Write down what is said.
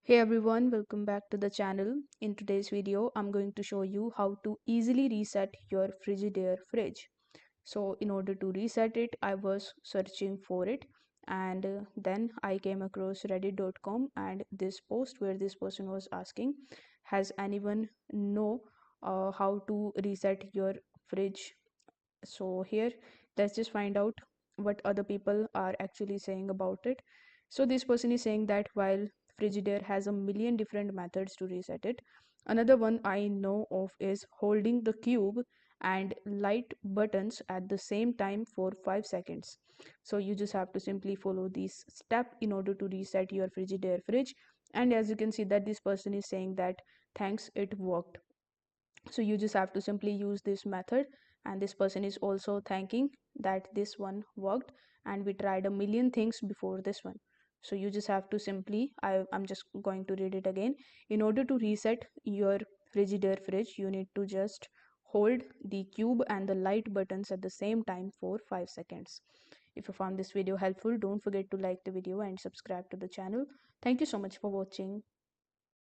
Hey everyone, welcome back to the channel. In today's video, I'm going to show you how to easily reset your Frigidaire fridge. So in order to reset it, I was searching for it and then I came across reddit.com and this post where this person was asking, has anyone know how to reset your fridge? So here, let's just find out what other people are actually saying about it. So this person is saying that while Frigidaire has a million different methods to reset it, another one I know of is holding the cube and light buttons at the same time for 5 seconds. So you just have to simply follow this step in order to reset your Frigidaire fridge. And as you can see that this person is saying that thanks, it worked. So you just have to simply use this method, and this person is also thanking that this one worked and we tried a million things before this one. So you just have to simply, I'm just going to read it again. In order to reset your Frigidaire fridge, you need to just hold the cube and the light buttons at the same time for 5 seconds. If you found this video helpful, don't forget to like the video and subscribe to the channel. Thank you so much for watching.